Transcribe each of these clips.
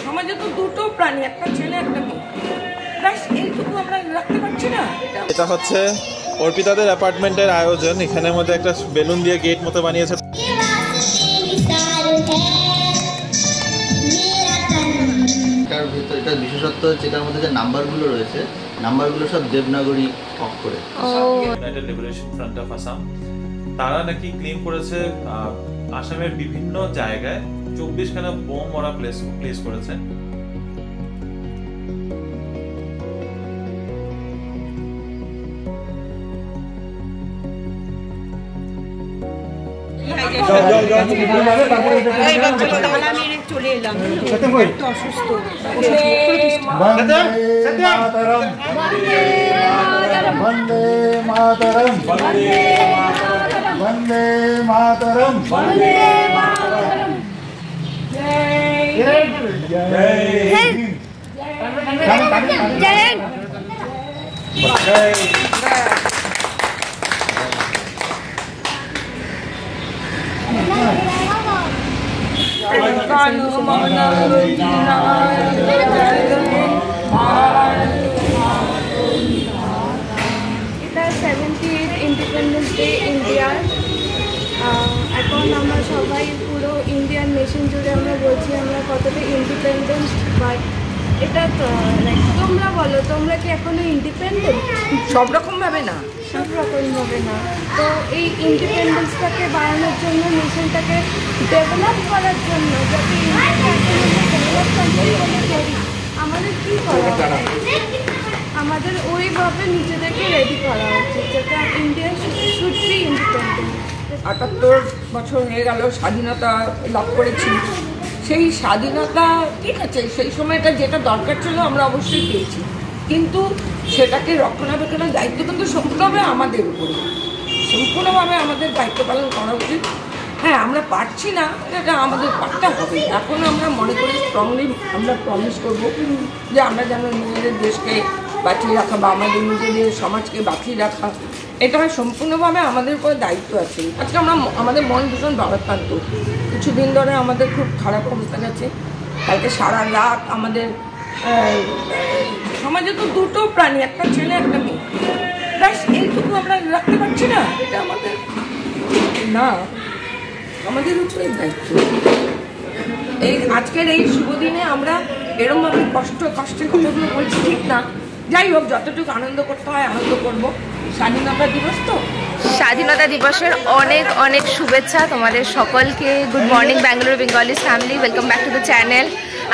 সমাজে তো দুটো প্রাণী, একটা ছেলে একটা মেয়ে, এইটুকু আমরা রাখতে পারছি না। এটা হচ্ছে অর্পিতাদের অ্যাপার্টমেন্টের আয়োজন। এখানের মধ্যে একটা বেলুন দিয়ে গেট মতো বানিয়েছে। এটা বিশেষত্ব হচ্ছে এটার মধ্যে যে নাম্বারগুলো রয়েছে, নাম্বারগুলো সব দেবনাগরী অক্ষরে। United liberation front of Assam তারা নাকি ক্লেম করেছে আসামের বিভিন্ন জায়গায় 24খানা বোম ওরা প্লেস করেছে। চলে এলাম অসুস্থ। বন্দে মাতরম, বন্দে মাতরম, বন্দে মাতরম, বন্দে মাতরম। জয় এটা 78th ইন্ডিপেন্ডেন্স ডে ইন্ডিয়ার। এখন আমরা সবাই পুরো ইন্ডিয়ান নেশন জুড়ে আমরা বলছি আমরা কতটা ইন্ডিপেন্ডেন্ট, বাট এটা তোমরা বলো, তোমরা কি এখনো ইন্ডিপেন্ডেন্ট? সব রকম ভাবে না, সব রকমভাবে না। তো এই ইন্ডিপেন্ডেন্সটাকে বাড়ানোর জন্য, নেশনটাকে ডেভেলপ করার জন্য, যাতে ইন্ডিয়াকে ডেভেলপ কান্ট্রি বলে করি, আমাদের কী করা উচিত? আমাদের ওইভাবে নিজেদেরকে রেডি করা উচিত যাতে ইন্ডিয়া শুড বি ইন্ডিপেন্ডেন্ট। 78 বছর হয়ে গেল স্বাধীনতা লাভ করেছি। সেই স্বাধীনতা ঠিক আছে, সেই সময়টা যেটা দরকার ছিল আমরা অবশ্যই পেয়েছি, কিন্তু সেটাকে রক্ষণাবেক্ষণের দায়িত্ব কিন্তু সম্পূর্ণভাবে আমাদের উপরে, সম্পূর্ণভাবে আমাদের দায়িত্ব পালন করা উচিত। হ্যাঁ, আমরা পারছি না, এটা আমাদের পারতে হবে। এখন আমরা মনে করি স্ট্রংলি আমরা প্রমিস করব যে আমরা যেন নিজেদের দেশকে বাঁচিয়ে রাখা বা আমাদের নিজেদের সমাজকে বাঁচিয়ে রাখা, এটা সম্পূর্ণভাবে আমাদের উপরে দায়িত্ব আছে। আজকে আমাদের মন ভীষণ ভারাক্রান্ত। কিছুদিন ধরে আমাদের খুব খারাপ অবস্থা গেছে। কালকে সারা রাত আমাদের সমাজে তো দুটো প্রাণী, একটা ছেলে একটা মেয়ে, এইটুকু আমরা রাখতে পারছি না। এটা আমাদের না, আমাদের উপরে দায়িত্ব। এই আজকের এই শুভ দিনে আমরা এরমভাবে কষ্টের কথাগুলো বলছি ঠিক না। যাই হোক, যতটুকু আনন্দ করতে হয় আনন্দ করব। স্বাধীনতা দিবস তো, স্বাধীনতা দিবসের অনেক অনেক শুভেচ্ছা তোমাদের সকলকে। Good morning Bangalore Bengalis family, welcome back to the channel.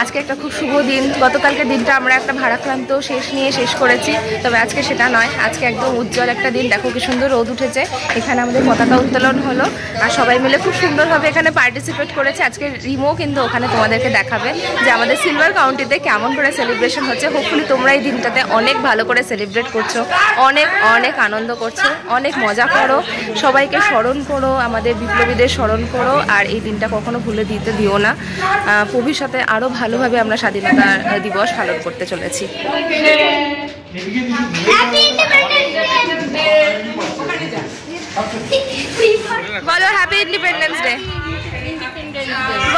আজকে একটা খুব শুভ দিন। গতকালকে দিনটা আমরা একটা ভারাক্রান্ত শেষ করেছি, তবে আজকে সেটা নয়। আজকে একদম উজ্জ্বল একটা দিন। দেখো কি সুন্দর রোদ উঠেছে। এখানে আমাদের পতাকা উত্তোলন হলো আর সবাই মিলে খুব সুন্দরভাবে এখানে পার্টিসিপেট করেছে। আজকে রিমো কিন্তু ওখানে তোমাদেরকে দেখাবে যে আমাদের সিলভার কাউন্টিতে কেমন করে সেলিব্রেশন হচ্ছে। হোপফুলি তোমরা এই দিনটাতে অনেক ভালো করে সেলিব্রেট করছো, অনেক অনেক আনন্দ করছো, অনেক মজা করো, সবাইকে স্মরণ করো, আমাদের বিপ্লবীদের স্মরণ করো, আর এই দিনটা কখনো ভুলে দিও না। ভবিষ্যতে আরও ভালোভাবে আমরা স্বাধীনতা দিবস পালন করতে চলেছি। বলো হ্যাপি ইন্ডিপেন্ডেন্স ডে,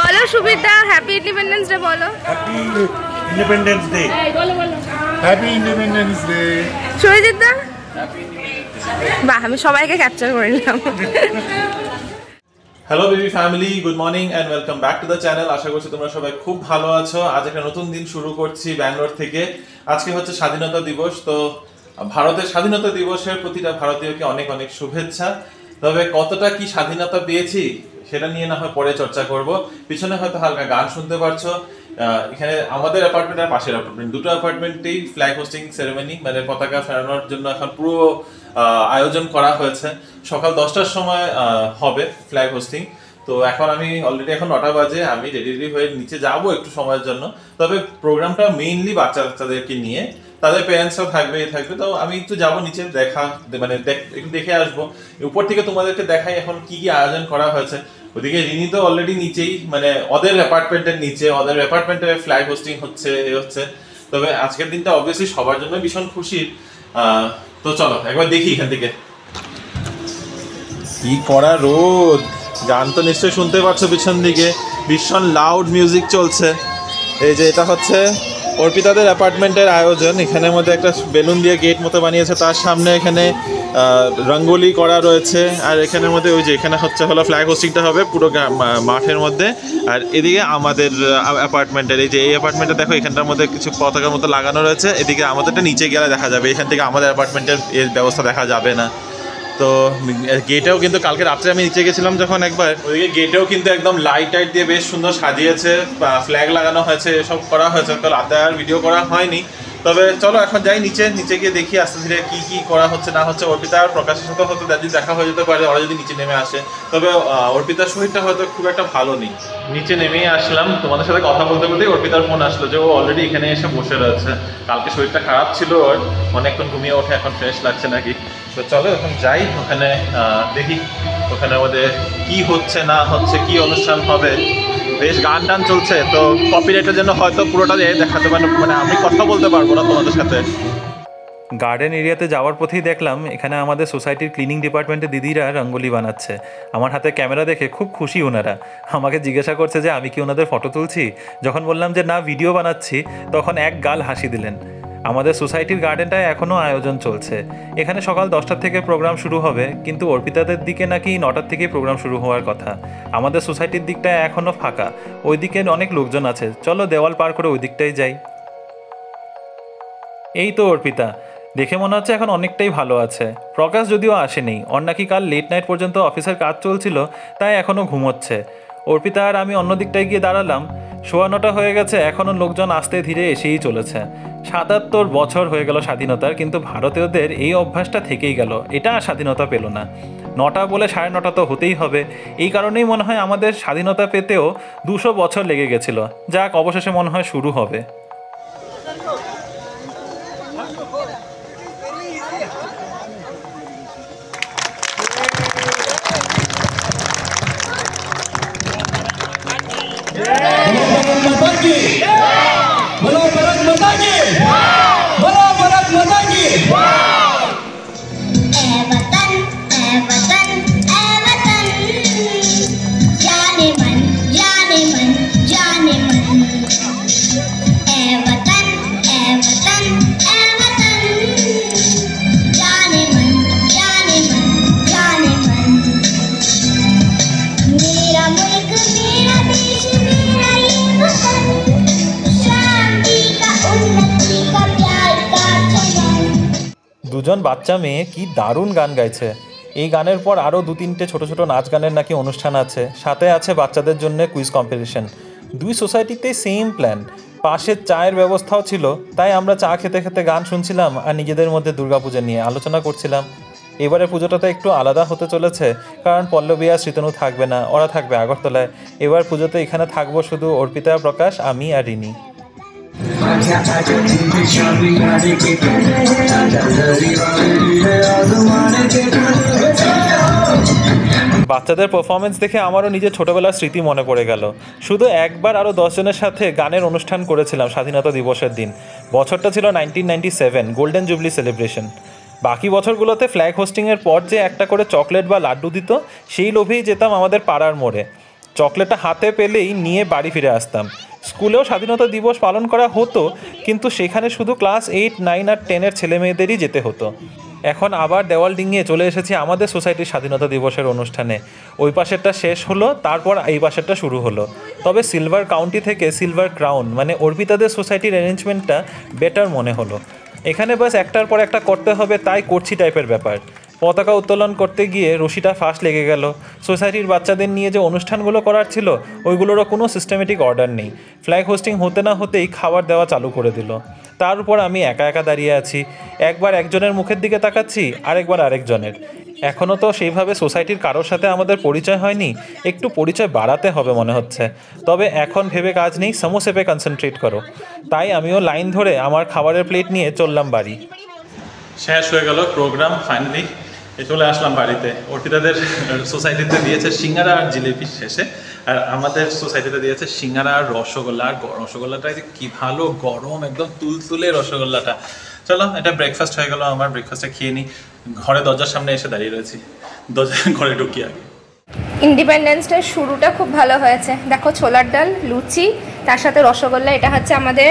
বলো সুবিধা হ্যাপি ইন্ডিপেন্ডেন্স ডে, বলো independence day, happy independence day. Surajit দা, বাহ, আমি সবাইকে ক্যাপচার করে নিলাম। Hello baby family, good morning and welcome back to the channel. আশা করছি তোমরা সবাই খুব ভালো আছো। আজ একটা নতুন দিন শুরু করছি ব্যাঙ্গালোর থেকে। আজকে হচ্ছে স্বাধীনতা দিবস। তো ভারতের স্বাধীনতা দিবসের প্রতিটা ভারতীয়কে অনেক অনেক শুভেচ্ছা। তবে কতটা কি স্বাধীনতা পেয়েছি সেটা নিয়ে না হয় পরে চর্চা করব। পিছনে হয়তো হালকা গান শুনতে পারছো। এখানে আমাদের অ্যাপার্টমেন্ট আর পাশের অ্যাপার্টমেন্ট, দুটো অ্যাপার্টমেন্টেই ফ্ল্যাগ হোস্টিং সেরেমনি, মানে পতাকা ফেরানোর জন্য এখন পুরো আয়োজন করা হয়েছে। সকাল 10টার সময় হবে ফ্ল্যাগ হোস্টিং। তো এখন আমি অলরেডি এখন 9টা বাজে, আমি রেডি হয়ে নিচে যাব একটু সময়ের জন্য। তবে প্রোগ্রামটা মেইনলি বাচ্চাদেরকে নিয়ে, তাদের প্যারেন্টসরাও থাকবে। তো আমি একটু যাবো নিচে, একটু দেখে আসবো। উপর থেকে তোমাদেরকে দেখাই এখন কি কি আয়োজন করা হয়েছে। ওদিকে রিনি তো অলরেডি নিচেই, মানে ওদের অ্যাপার্টমেন্টের নিচে, ওদের অ্যাপার্টমেন্টে ফ্ল্যাগ হোস্টিং হচ্ছে। তবে আজকের দিনটা অবভিয়াসলি সবার জন্য ভীষণ খুশির। তো চলো একবার দেখি এখান থেকে। কি কড়া রোদ, গান তো নিশ্চয়ই শুনতে পাচ্ছ পিছন দিকে, ভীষণ লাউড মিউজিক চলছে। এই যে এটা হচ্ছে অর্পিতাদের অ্যাপার্টমেন্টের আয়োজন। এখানের মধ্যে একটা বেলুন দিয়ে গেট মতো বানিয়েছে, তার সামনে এখানে রঙ্গোলি করা রয়েছে। আর এখানের মধ্যে ওই যে এখানে হলো ফ্ল্যাগ হোস্টিংটা হবে পুরো মাঠের মধ্যে। আর এদিকে আমাদের অ্যাপার্টমেন্টের এই যে এই অ্যাপার্টমেন্টে দেখো এখানটার মধ্যে কিছু পতাকার মতো লাগানো রয়েছে। এদিকে আমাদেরটা নিচে গেলে দেখা যাবে, এখান থেকে আমাদের অ্যাপার্টমেন্টের এর ব্যবস্থা দেখা যাবে না। তো গেটেও কিন্তু কালকে রাত্রে আমি নিচে গেছিলাম যখন একবার, ওইদিকে গেটেও কিন্তু একদম লাইট টাইট দিয়ে বেশ সুন্দর সাজিয়েছে, ফ্ল্যাগ লাগানো হয়েছে, এসব করা হয়েছে। তো রাতে আর ভিডিও করা হয়নি। তবে চলো এখন যাই নিচে গিয়ে দেখি আস্তে ধীরে কী কী করা হচ্ছে না হচ্ছে। অর্পিতা আর প্রকাশের সাথে হয়তো যদি দেখা হয়ে যেতে পারে ওরা যদি নিচে নেমে আসে। তবে অর্পিতার শরীরটা হয়তো খুব একটা ভালো নেই। নিচে নেমেই আসলাম, তোমাদের সাথে কথা বলতে বলতেই অর্পিতার ফোন আসলো যে ও অলরেডি এখানে এসে বসে রয়েছে। কালকে শরীরটা খারাপ ছিল ওর, অনেকক্ষণ ঘুমিয়ে ওঠে, এখন ফ্রেশ লাগছে নাকি। তো চলো এখন যাই ওখানে, দেখি ওখানে আমাদের কি হচ্ছে না হচ্ছে, কি অনুষ্ঠান হবে। বেশ গান টান চলছে, তো কপিরাইটের জন্য হয়তো পুরোটা দেখাতে পারবো, মানে আমি কথা বলতে পারবো না তোমাদের সাথে। গার্ডেন এরিয়াতে যাওয়ার পথেই দেখলাম এখানে আমাদের সোসাইটির ক্লিনিং ডিপার্টমেন্টের দিদিরা রঙ্গোলি বানাচ্ছে। আমার হাতে ক্যামেরা দেখে খুব খুশি ওনারা। আমাকে জিজ্ঞাসা করছে যে আমি কি ওনাদের ফটো তুলছি। যখন বললাম যে না ভিডিও বানাচ্ছি, তখন এক গাল হাসি দিলেন। আমাদের সোসাইটির গার্ডেনটায় এখনও আয়োজন চলছে। এখানে সকাল 10টার থেকে প্রোগ্রাম শুরু হবে, কিন্তু অর্পিতাদের দিকে নাকি 9টার থেকেই প্রোগ্রাম শুরু হওয়ার কথা। আমাদের সোসাইটির দিকটায় এখনও ফাঁকা, ওই দিকে অনেক লোকজন আছে। চলো দেওয়াল পার করে ওই দিকটাই যাই। এই তো অর্পিতা, দেখে মনে হচ্ছে এখন অনেকটাই ভালো আছে। প্রকাশ যদিও আসেনি, ওর নাকি কাল লেট নাইট পর্যন্ত অফিসের কাজ চলছিল, তাই এখনও ঘুমোচ্ছে। অর্পিতা আর আমি অন্য দিকটায় গিয়ে দাঁড়ালাম। 9:15 হয়ে গেছে, এখনও লোকজন আস্তে ধীরে এসেই চলেছে। 77 বছর হয়ে গেল স্বাধীনতার, কিন্তু ভারতীয়দের এই অভ্যাসটা থেকেই গেল, এটা স্বাধীনতা পেল না। 9টা বলে 9:30 তো হতেই হবে। এই কারণেই মনে হয় আমাদের স্বাধীনতা পেতেও 200 বছর লেগে গেছিল। যাক, অবশেষে মনে হয় শুরু হবে। দুজন বাচ্চা মেয়ে কি দারুণ গান গাইছে। এই গানের পর আরও 2-3টে ছোটো ছোটো নাচ গানের নাকি অনুষ্ঠান আছে, সাথে আছে বাচ্চাদের জন্য কুইজ কম্পিটিশন। দুই সোসাইটিতেই সেম প্ল্যান, পাশে চায়ের ব্যবস্থাও ছিল। তাই আমরা চা খেতে খেতে গান শুনছিলাম আর নিজেদের মধ্যে দুর্গাপূজা নিয়ে আলোচনা করছিলাম। এবারে পুজোটাতে একটু আলাদা হতে চলেছে, কারণ পল্লবী আর শ্রীতনু থাকবে না, ওরা থাকবে আগরতলায়। এবার পুজোতে এখানে থাকবো শুধু অর্পিতা, প্রকাশ, আমি আর রিনি। বাচ্চাদের পারফরমেন্স দেখে আমারও নিজের ছোটবেলার স্মৃতি মনে পড়ে গেল। শুধু একবার আরও 10 জনের সাথে গানের অনুষ্ঠান করেছিলাম স্বাধীনতা দিবসের দিন। বছরটা ছিল 1997, গোল্ডেন জুবলি সেলিব্রেশন। বাকি বছরগুলোতে ফ্ল্যাগ হোস্টিংয়ের পর যে একটা করে চকলেট বা লাড্ডু দিত, সেই লোভেই যেতাম আমাদের পাড়ার মোড়ে। চকলেটটা হাতে পেলেই নিয়ে বাড়ি ফিরে আসতাম। স্কুলেও স্বাধীনতা দিবস পালন করা হতো, কিন্তু সেখানে শুধু ক্লাস 8, 9 আর 10-এর ছেলেমেয়েদেরই যেতে হতো। এখন আবার দেওয়াল ডিঙিয়ে চলে এসেছি আমাদের সোসাইটির স্বাধীনতা দিবসের অনুষ্ঠানে। ওই পাশেরটা শেষ হলো, তারপর এই পাশেরটা শুরু হলো। তবে সিলভার কাউন্টি থেকে সিলভার ক্রাউন মানে অর্পিতাদের সোসাইটির অ্যারেঞ্জমেন্টটা বেটার মনে হলো। এখানে বাস একটার পর একটা করতে হবে, তাই করছি টাইপের ব্যাপার। পতাকা উত্তোলন করতে গিয়ে রশিটা ফাস্ট লেগে গেল। সোসাইটির বাচ্চাদের নিয়ে যে অনুষ্ঠানগুলো করার ছিল, ওইগুলোরও কোনো সিস্টেমেটিক অর্ডার নেই। ফ্ল্যাগ হোস্টিং হতে না হতেই খাবার দেওয়া চালু করে দিল। তার উপর আমি একা একা দাঁড়িয়ে আছি, একবার একজনের মুখের দিকে তাকাচ্ছি, আরেকবার আরেকজনের। এখনও তো সেইভাবে সোসাইটির কারোর সাথে আমাদের পরিচয় হয়নি, একটু পরিচয় বাড়াতে হবে মনে হচ্ছে। তবে এখন ভেবে কাজ নেই, সমোসে পে কনসেন্ট্রেট করো। তাই আমিও লাইন ধরে আমার খাবারের প্লেট নিয়ে চললাম বাড়ি। শেষ হয়ে গেল প্রোগ্রাম, ফাইনালি চলে আসলাম বাড়িতে। অর্পিতাদের সোসাইটিতে দিয়েছে সিঙ্গারা আর জিলিপি শেষে, আর আমাদের সোসাইটিতে দিয়েছে সিঙ্গারা আর রসগোল্লা। আর রসগোল্লাটা কি ভালো গরম, একদম তুলতুলে রসগোল্লাটা। চলো, এটা ব্রেকফাস্ট হয়ে গেল আমার। ব্রেকফাস্টটা খেয়ে নিই। ঘরে দরজার সামনে এসে দাঁড়িয়ে রয়েছি, ঘরে ঢুকি আগে। ইন্ডিপেন্ডেন্স ডে শুরুটা খুব ভালো হয়েছে। দেখো ছোলার ডাল, লুচি, তার সাথে রসগোল্লা। এটা হচ্ছে আমাদের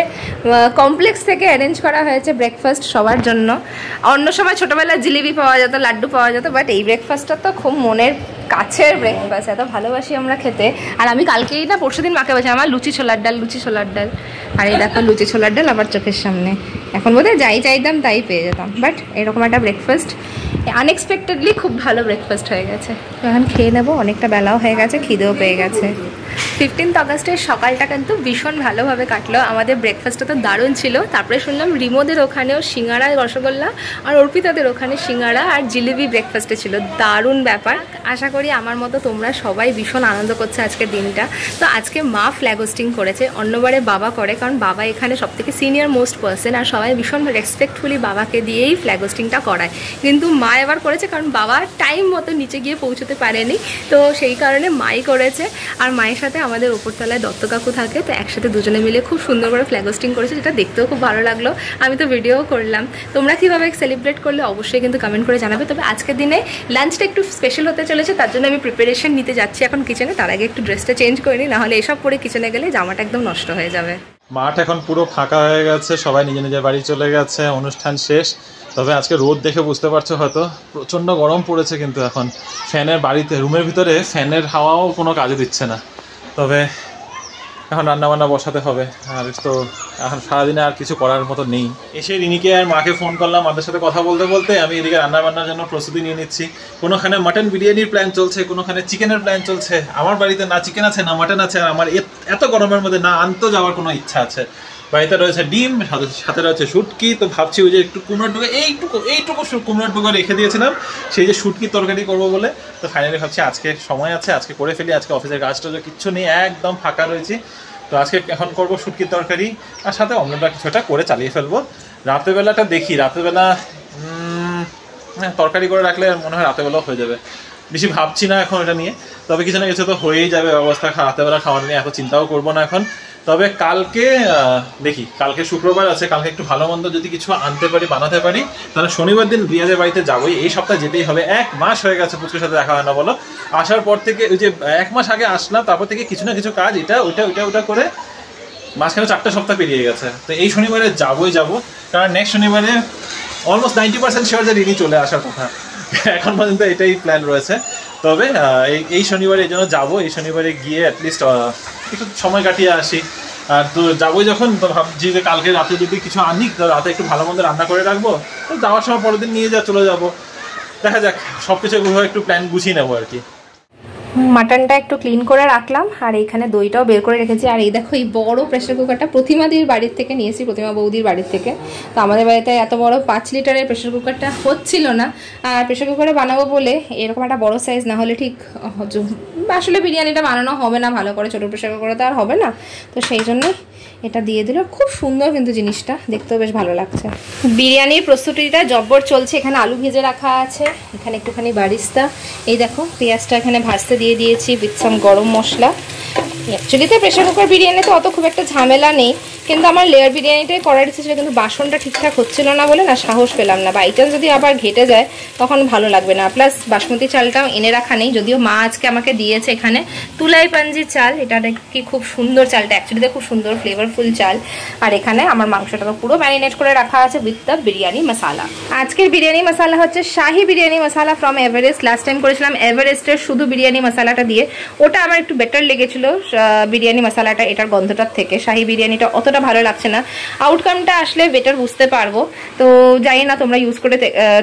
কমপ্লেক্স থেকে অ্যারেঞ্জ করা হয়েছে ব্রেকফাস্ট সবার জন্য। অন্য সময় ছোটোবেলায় জিলিপি পাওয়া যেত, লাড্ডু পাওয়া যেত, বাট এই ব্রেকফাস্টটা তো খুব মনের কাছের ব্রেকফাস্ট, এত ভালোবাসি আমরা খেতে। আর আমি কালকেই না পরশুদিন মাকে বলছি আমার লুচি ছোলার ডাল, লুচি ছোলার ডাল। আর এই দেখো লুচি ছোলার ডাল আবার চোখের সামনে। এখন বোধহয় যাই চাইতাম তাই পেয়ে যেতাম, বাট এরকম একটা ব্রেকফাস্ট আনএক্সপেক্টেডলি খুব ভালো ব্রেকফাস্ট হয়ে গেছে। তো এখন খেয়ে নেবো, অনেকটা বেলাও হয়ে গেছে, খিদেও পেয়ে গেছে। 15th আগস্টের সকালটা কিন্তু ভীষণ ভালোভাবে কাটলো। আমাদের ব্রেকফাস্টটা তো দারুণ ছিল। তারপরে শুনলাম রিমোদের ওখানেও সিঙ্গাড়া, রসগোল্লা, আর অর্পিতাদের ওখানে সিঙ্গাড়া আর জিলিপি ব্রেকফাস্টে ছিল। দারুণ ব্যাপার। আশা করি আমার মতো তোমরা সবাই ভীষণ আনন্দ করছে আজকের দিনটা। তো আজকে মা ফ্ল্যাগ হোস্টিং করেছে, অন্যবারে বাবা করে, কারণ বাবা এখানে সবথেকে সিনিয়র মোস্ট পার্সন, আর সবাই ভীষণ রেসপেক্টফুলি বাবাকে দিয়েই ফ্ল্যাগ হোস্টিংটা করায়। কিন্তু মা এবার করেছে কারণ বাবা টাইম মতো নিচে গিয়ে পৌঁছতে পারেনি, তো সেই কারণে মাই করেছে। আর মায়ের সাথে আমাদের ওপরতলায় দত্ত কাকু থাকে, তো একসাথে দুজনে মিলে খুব সুন্দর করে ফ্ল্যাগ হোস্টিং করেছে, যেটা দেখতেও খুব ভালো লাগলো। আমি তো ভিডিও করলাম। তোমরা কীভাবে সেলিব্রেট করলে অবশ্যই কিন্তু কমেন্ট করে জানাবে। তবে আজকের দিনে লাঞ্চটা একটু স্পেশাল হতে চলেছে, তার জন্য আমি প্রিপারেশন নিতে যাচ্ছি এখন কিচেনে। তার আগে একটু ড্রেসটা চেঞ্জ করে নিই, নাহলে এসব পরে কিচেনে গেলে জামাটা একদম নষ্ট হয়ে যাবে। মাঠ এখন পুরো ফাঁকা হয়ে গেছে, সবাই নিজের নিজের বাড়ি চলে গেছে, অনুষ্ঠান শেষ। তবে আজকে রোদ দেখে বুঝতে পারছো হয়তো প্রচণ্ড গরম পড়েছে, কিন্তু এখন ফ্যানের বাড়িতে রুমের ভিতরে ফ্যানের হাওয়াও কোনো কাজে দিচ্ছে না। তবে এখন রান্নাবান্না বসাতে হবে, আর তো এখন সারাদিনে আর কিছু করার মতো নেই। এসে রিনিকে আর মাকে ফোন করলাম, আমাদের সাথে কথা বলতে বলতে আমি এদিকে রান্নাবান্নার জন্য প্রস্তুতি নিয়ে নিচ্ছি। কোনোখানে মাটন বিরিয়ানির প্ল্যান চলছে, কোনোখানে চিকেনের প্ল্যান চলছে। আমার বাড়িতে না চিকেন আছে না মাটন আছে, আর আমার এত গরমের মধ্যে না আনতে যাওয়ার কোনো ইচ্ছা আছে। বাড়িতে রয়েছে ডিম, সাথে রয়েছে শুটকি। তো ভাবছি ওই যে একটু কুমড়োর টুকরো, এইটুকু কুমড়োর টুকরো রেখে দিয়েছিলাম সেই যে শুটকি তরকারি করবো বলে। তো ফাইনালি ভাবছি আজকে সময় আছে, আজকে করে ফেলি। আজকে অফিসের কাজটা কিচ্ছু নেই, একদম ফাঁকা রয়েছি। তো আজকে এখন করবো শুটকির তরকারি, আর সাথে অন্যটা কিছুটা করে চালিয়ে ফেলবো। রাতেরবেলাটা দেখি, রাতেরবেলা তরকারি করে রাখলে মনে হয় রাতেরবেলাও হয়ে যাবে। বেশি ভাবছি না এখন এটা নিয়ে, তবে কিছু না কিছু তো হয়েই যাবে ব্যবস্থা। রাতেরবেলা খাওয়ার নিয়ে এত চিন্তাও করবো না এখন। তবে কালকে দেখি, কালকে শুক্রবার আছে, কালকে একটু ভালো মন্দ যদি কিছু আনতে পারি, বানাতে পারি, তাহলে শনিবার দিন রিয়াজের বাড়িতে যাবোই। এই সপ্তাহে যেতেই হবে। 1 মাস হয়ে গেছে পুচকুর সাথে দেখা হয় না বলো। আসার পর থেকে ওই যে 1 মাস আগে আসলাম, তারপর থেকে কিছু না কিছু কাজ এটা ওইটা করে মাঝখানে 4টা সপ্তাহ পেরিয়ে গেছে। তো এই শনিবারে যাবো, কারণ নেক্সট শনিবারে অলমোস্ট 90% শিওর যে রিনি চলে আসার কথা। এখন পর্যন্ত এটাই প্ল্যান রয়েছে। তবে এই শনিবারে এই জন্য যাবো। এই শনিবারে গিয়ে অ্যাটলিস্ট একটু সময় কাটিয়ে আসি। আর তো যাবোই যখন, তো ভাবছি যে কালকে রাতে যদি কিছু আনি, তো রাতে একটু ভালো মন্দ রান্না করে রাখবো, তো যাওয়ার সময় পরের দিন নিয়ে চলে যাবো। দেখা যাক, সব কিছু একটু প্ল্যান গুছিয়ে নেবো আর কি। মাটনটা একটু ক্লিন করে রাখলাম, আর এইখানে দইটাও বের করে রেখেছি। আর এই দেখো এই বড় প্রেশার কুকারটা প্রতিমাদির বাড়ির থেকে নিয়েছি, প্রতিমা বৌদির বাড়ির থেকে। তো আমাদের বাড়িতে এত বড় 5 লিটারের প্রেশার কুকারটা হচ্ছিল না, আর প্রেশার কুকারে বানাবো বলে এরকম একটা বড় সাইজ না হলে ঠিক আসলে বিরিয়ানিটা বানানো হবে না ভালো করে, ছোটো প্রেশার কুকারে তো আর হবে না। তো সেই জন্যই এটা দিয়ে দিল। খুব সুন্দর কিন্তু জিনিসটা, দেখতেও বেশ ভালো লাগছে। বিরিয়ানির প্রস্তুতিটা জব্বর চলছে। এখানে আলু ভেজে রাখা আছে, এখানে একটুখানি বারিস্তা, এই দেখো পেঁয়াজটা এখানে ভাজতে দিয়ে দিয়েছি উইথ সাম গরম মশলা। অ্যাকচুয়ালি তো প্রেশার কুকার বিরিয়ানিতে অত খুব একটা ঝামেলা নেই, কিন্তু আমার লেয়ার বিরিয়ানিটাই করার ইচ্ছে ছিল, কিন্তু বাসনটা ঠিকঠাক হচ্ছিল না বলে না সাহস পেলাম না। বাই চান্স যদি আবার ঘেটে যায় তখন ভালো লাগবে না। প্লাস বাসমতি চালটাও এনে রাখা নেই, যদিও মা আজকে আমাকে দিয়েছে এখানে তুলাই পাঞ্জি চাল। এটা কি খুব সুন্দর চালটা, অ্যাকচুয়ালিতে খুব সুন্দর ফ্লেভারফুল চাল। আর এখানে আমার মাংসটাকে পুরো ম্যারিনেট করে রাখা আছে উইথ দ্য বিরিয়ানি মশালা। আজকের বিরিয়ানি মশালা হচ্ছে শাহি বিরিয়ানি মশালা ফ্রম এভারেস্ট। লাস্ট টাইম করেছিলাম এভারেস্টের শুধু বিরিয়ানি মশালাটা দিয়ে, ওটা আমার একটু বেটার লেগেছিল বিরিয়ানি মশালাটা এটার গন্ধটার থেকে। শাহি বিরিয়ানিটা অতটা ভালো লাগছে না, আউটকামটা আসলে বেটার বুঝতে পারবো। তো জানি না তোমরা ইউজ করে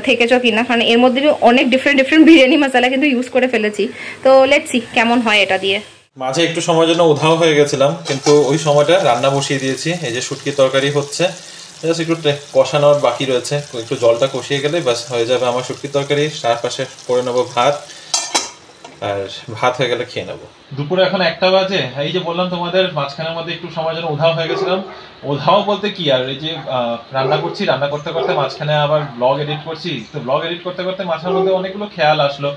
থেকেছো কিনা, কারণ এর মধ্যে অনেক ডিফারেন্ট বিরিয়ানি মশালা কিন্তু ইউজ করে ফেলেছি। তো লেটস সি কেমন হয় এটা দিয়ে। মাঝে একটু সময়ের জন্য উধাও হয়ে গেছিলাম, কিন্তু ওই সময়টা রান্না বসিয়ে দিয়েছি। এই যে শুটকির তরকারি হচ্ছে, জাস্ট একটু কষানোর বাকি রয়েছে, একটু জলটা কষিয়ে গেলে ব্যাস হয়ে যাবে আমার শুটকির তরকারি। তার পাশে করে নেবো ভাত, আর ভাত হয়ে গেলে খেয়ে নেবো। দুপুরে এখন 1টা বাজে। এই যে বললাম তোমাদের মাঝখানের মধ্যে একটু সময়ের জন্য উধাও হয়ে গেছিলাম। উধাও বলতে কি আর, এই যে রান্না করছি, রান্না করতে করতে মাঝখানে আবার ব্লগ এডিট করছি। তো ব্লগ এডিট করতে করতে মাথার মধ্যে অনেকগুলো খেয়াল আসলো,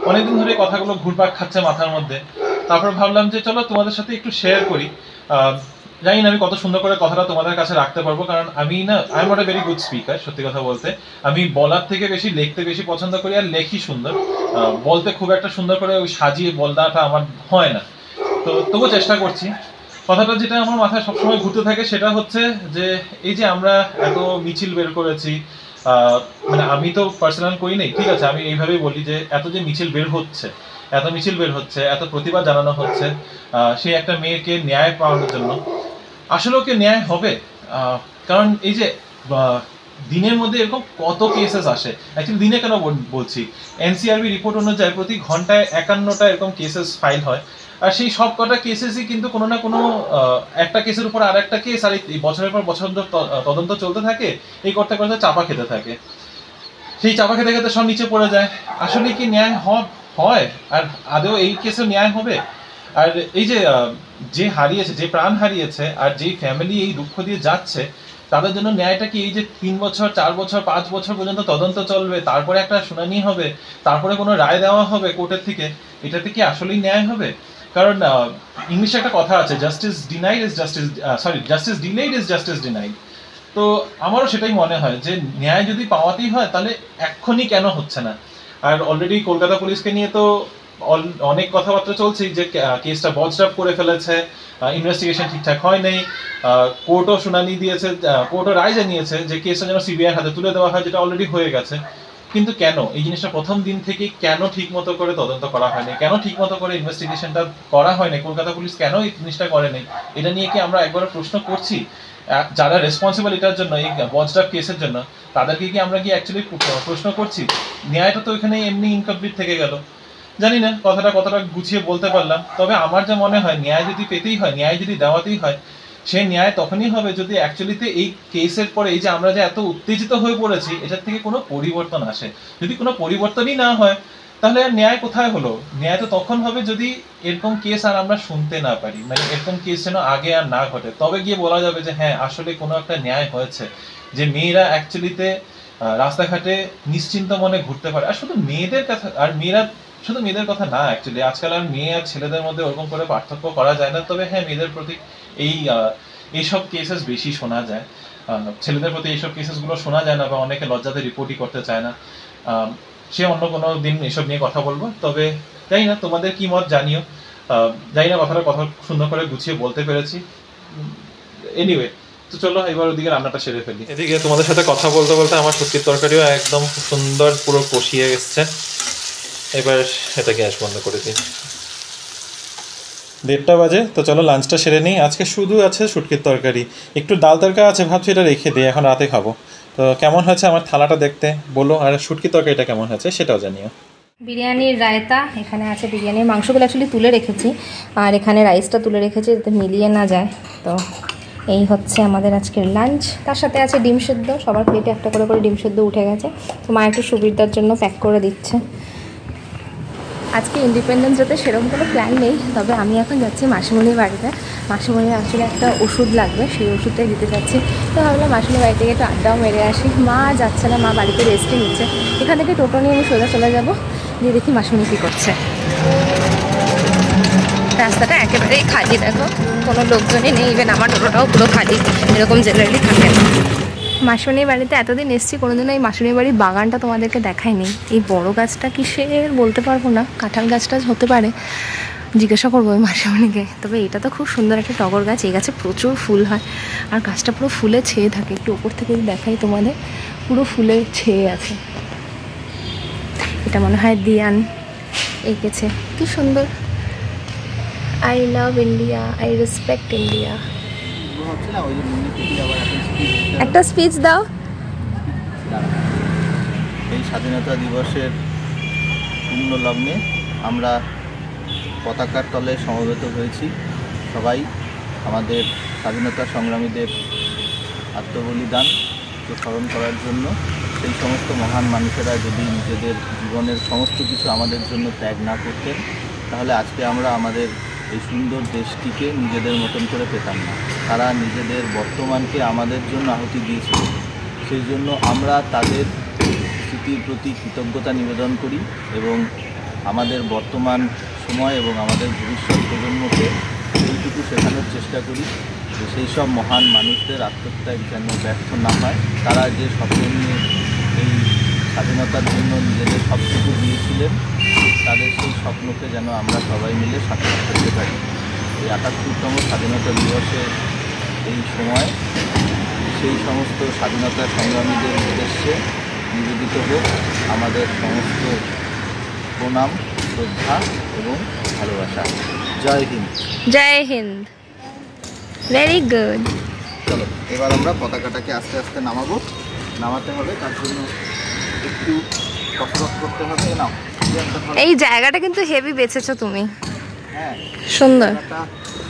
অনেকদিন ধরে কথাগুলো ঘুরপাক খাচ্ছে মাথার মধ্যে। তারপর ভাবলাম যে চলো তোমাদের সাথে একটু শেয়ার করি। জানি না আমি কত সুন্দর করে কথাটা তোমাদের কাছে রাখতে পারবো, কারণ আমি না I am not a very good speaker. সত্যি কথা বলতে আমি বলার থেকে বেশি লিখতে বেশি পছন্দ করি, আর লেখি সুন্দর, বলতে খুব একটা সুন্দর করে ওই সাজিয়ে বলদাটা আমার হয় না। তো তবুও চেষ্টা করছি। কথাটা যেটা আমার মাথায় সবসময় ঘুরতে থাকে সেটা হচ্ছে যে এই যে আমরা এত মিছিল বের করেছি, মানে আমি তো পার্সোনাল করি নাই, ঠিক আছে, আমি এইভাবেই বলি যে এত যে মিছিল বের হচ্ছে, এত প্রতিবাদ জানানো হচ্ছে সেই একটা মেয়েকে ন্যায় পাওয়ানোর জন্য, আসলে ওকে ন্যায় হবে? কারণ এই যে দিনের মধ্যে এরকম কত কেসেস আসে, অ্যাকচুয়ালি দিনে কেন বলছি, এনসিআরবি রিপোর্ট অনুযায়ী প্রতি ঘন্টায় 51টা এরকম কেসেস ফাইল হয়, আর সেই সব কটা কেসেসই কিন্তু কোনো না কোনো একটা কেসের উপর আর একটা কেস, আর এই বছরের পর বছর তদন্ত চলতে থাকে, এই করতে করতে চাপা খেতে থাকে, সেই চাপা খেতে খেতে সব নিচে পড়ে যায়। আসলে কি ন্যায় হয়? আর আদৌ এই কেসে ন্যায় হবে? আর এই যে হারিয়েছে, যে প্রাণ হারিয়েছে, আর যেই ফ্যামিলি এই দুঃখ দিয়ে যাচ্ছে, তাদের জন্য ন্যায়টা কি এই যে 3 বছর 4 বছর 5 বছর পর্যন্ত তদন্ত চলবে, তারপরে একটা শুনানি হবে, তারপরে কোনো রায় দেওয়া হবে কোর্টের থেকে, এটাতে কি আসলেই ন্যায় হবে? কারণ ইংলিশে একটা কথা আছে, justice denied is justice denied. তো আমারও সেটাই মনে হয় যে ন্যায় যদি পাওয়াতেই হয় তাহলে এক্ষুনি কেন হচ্ছে না? আর অলরেডি কলকাতা পুলিশকে নিয়ে তো অনেক কথাবার্তা চলছে যে কেসটা বজরাপ করে ফেলেছে, ইনভেস্টিগেশন ঠিকঠাক হয় নাই, কোর্টও শুনানি দিয়েছে, কোর্টও রায় জানিয়েছে যে কেসটা যেন সিবিআই হাতে তুলে দেওয়া হয়, যেটা অলরেডি হয়ে গেছে। কিন্তু কেন এই জিনিসটা প্রথম দিন থেকে কেন ঠিক মতো করে তদন্ত করা হয়নি, কেন ঠিক মতো করে ইনভেস্টিগেশনটা করা হয়নি, কলকাতা পুলিশ কেন এই জিনিসটা করেনি, এটা নিয়ে কি আমরা একবার প্রশ্ন করছি? যারা রেসপন্সিবল এটার জন্য, এই বজরাপ কেসের জন্য, তাদেরকে কি আমরা কি অ্যাকচুয়ালি প্রশ্ন করছি? ন্যায়টা তো এখানে এমনি ইনকমপ্লিট থেকে গেল। জানি না কথাটা কতটা গুছিয়ে বলতে পারলাম, তবে আমার যা মনে হয় ন্যায় যদি পেতেই হয়, ন্যায় যদি দেওয়াতেই হয়, সেই ন্যায় তখনই হবে যদি অ্যাকচুয়ালিতে এই কেসের পরে এই যে আমরা যে এত উত্তেজিত হয়ে পড়েছি এটার থেকে কোনো পরিবর্তন আসে। যদি কোনো পরিবর্তনই না হয় তাহলে আর ন্যায় কোথায় হলো? ন্যায় তো তখন হবে যদি এরকম কেস আর আমরা শুনতে না পারি, মানে এরকম কেস যেন আগে আর না ঘটে, তবে গিয়ে বলা যাবে যে হ্যাঁ আসলে কোনো একটা ন্যায় হয়েছে, যে মেয়েরা অ্যাকচুয়ালিতে রাস্তাঘাটে নিশ্চিন্ত মনে ঘুরতে পারে। আর শুধু মেয়েদের কথা, আর শুধু মেয়েদের কথা না, অ্যাকচুয়ালি আজকাল আর মেয়ে আর ছেলেদের মধ্যে ওরকম করে পার্থক্য করা যায় না, তবে হ্যাঁ মেয়েদের প্রতি এইসব কেসেস বেশি শোনা যায়, ছেলেদের প্রতি এইসব কেসেসগুলো শোনা যায় না, বা অনেকে লজ্জাতে রিপোর্টই করতে চায় না। সে অন্য কোনো দিন এসব নিয়ে কথা বলবো। তবে জানি না তোমাদের কি মত জানিও, জানি না কথা সুন্দর করে গুছিয়ে বলতে পেরেছি। এনিওয়ে, তো চলো এবার ওদিকে রান্নাটা সেরে ফেলি। এদিকে তোমাদের সাথে কথা বলতে বলতে আমার শুটকির তরকারিও একদম সুন্দর পুরো কষিয়ে এসছে। এবার এটা গ্যাস বন্ধ করে দিই। 1:30 বাজে, তো চলো লাঞ্চটা সেরে নিই। আজকে শুধু আছে শুটকির তরকারি, একটু ডাল তরকা আছে, ভাবছি এটা রেখে দিই, এখন রাতে খাবো। তো কেমন হয়েছে আমার থালাটা দেখতে বলো, আর শুটকির তরকারিটা কেমন হয়েছে সেটাও জানিও। বিরিয়ানির রায়তা এখানে আছে, বিরিয়ানির মাংসগুলো অ্যাকচুয়ালি তুলে রেখেছি, আর এখানে রাইসটা তুলে রেখেছি যাতে মিলিয়ে না যায়। তো এই হচ্ছে আমাদের আজকের লাঞ্চ। তার সাথে আছে ডিম সেদ্ধ, সবার প্লেটে একটা করে ডিম সেদ্ধ উঠে গেছে, তো মা একটু সুবিধার জন্য প্যাক করে দিচ্ছে। আজকে ইন্ডিপেন্ডেন্স ডেতে সেরকম কোনো প্ল্যান নেই, তবে আমি এখন যাচ্ছি মাসিমণির বাড়িতে। মাসিমণির আসলে একটা ওষুধ লাগবে, সেই ওষুধটাই দিতে যাচ্ছি। তো ভাবলাম মাসিমণির বাড়ি থেকে একটু আড্ডাও মেরে আসি। মা যাচ্ছে না, মা বাড়িতে রেস্টে নিচ্ছে। এখান থেকে টোটো নিয়ে আমি সোজা চলে যাবো, দিয়ে দেখি মাসিমণি কী করছে। রাস্তাটা একেবারেই খালি, দেখো কোনো লোকজনই নেই, ইভেন আমার টোটোটাও পুরো খালি, এরকম জেনারেলি থাকে না। মাসিমণির বাড়িতে এতদিন এসেছি, কোনোদিনও এই মাসিমণির বাড়ির বাগানটা তোমাদেরকে দেখায়নি। এই বড় গাছটা কিসের বলতে পারবো না, কাঁঠাল গাছটা হতে পারে, জিজ্ঞাসা করবো ওই মাসিমণিকে। তবে এটা তো খুব সুন্দর একটা টগর গাছ, এই গাছে প্রচুর ফুল হয়, আর গাছটা পুরো ফুলে ছেয়ে থাকে। একটু ওপর থেকে দেখাই তোমাদের, পুরো ফুলে ছেয়ে আছে। এটা মনে হয় দিয়ান এঁকেছে, কি সুন্দর। I love India, I respect India. একটা স্পিচ দাও। এই স্বাধীনতা দিবসের পূর্ণ লগ্নে আমরা পতাকার তলে সমবেত হয়েছি। সবাই আমাদের স্বাধীনতা সংগ্রামীদের আত্মবলিদানকে স্মরণ করার জন্য। সেই সমস্ত মহান মানুষেরা যদি নিজেদের জীবনের সমস্ত কিছু আমাদের জন্য ত্যাগ না করতেন, তাহলে আজকে আমরা আমাদের এই সুন্দর দেশটিকে নিজেদের মতন করে পেতাম না। তারা নিজেদের বর্তমানকে আমাদের জন্য আহুতি দিয়েছিল, সেই জন্য আমরা তাদের স্মৃতির প্রতি কৃতজ্ঞতা নিবেদন করি এবং আমাদের বর্তমান সময় এবং আমাদের ভবিষ্যৎ প্রজন্মকে এইটুকু শেখানোর চেষ্টা করি যে সেই সব মহান মানুষদের আত্মত্যাগ যেন ব্যর্থ না হয়। তারা যে স্বপ্ন নিয়ে এই স্বাধীনতার জন্য নিজেদের সবটুকু দিয়েছিলেন, তাদের সেই স্বপ্নকে যেন আমরা সবাই মিলে সার্থক করতে পারি। এই ৭৮তম স্বাধীনতা দিবসের এই সময় সেই সমস্ত স্বাধীনতা সংগ্রামীদের উদ্দেশ্যে নিবেদিত হোক আমাদের সমস্ত প্রণাম, শ্রদ্ধা এবং ভালোবাসা। জয় হিন্দ। জয় হিন্দ। Very good. চলো এবার আমরা পতাকাটাকে আস্তে আস্তে নামাতে হবে, তার জন্য একটু কসরত করতে হবে। নাও, এই জায়গাটা কিন্তু হেভি বেছেছো তুমি। হ্যাঁ, সুন্দর।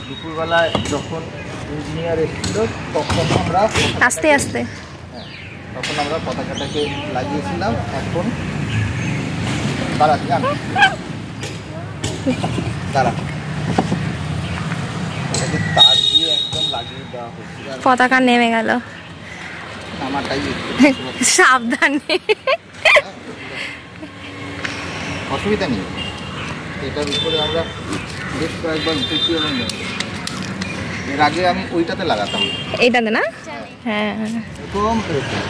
দুপুরবেলায় যখন ইঞ্জিনিয়ার এসেছিল তখন আমরা আস্তে আস্তে তখন আমরা পতাকাটাকে লাগিয়েছিলাম। এখন দাঁড়া এটাকে তার দিয়ে একদম লাগিয়ে দেওয়া হয়েছিল। পতাকা নেমে গেল। নামাটাই সাবধানে। অসুবিধা নেই, এটার উপরে আমরা বেশ কয়েকবার উঠেছি এবং এর আগে আমি ওইটাতে লাগাতাম। এইটাতে না? হ্যাঁ, এরকম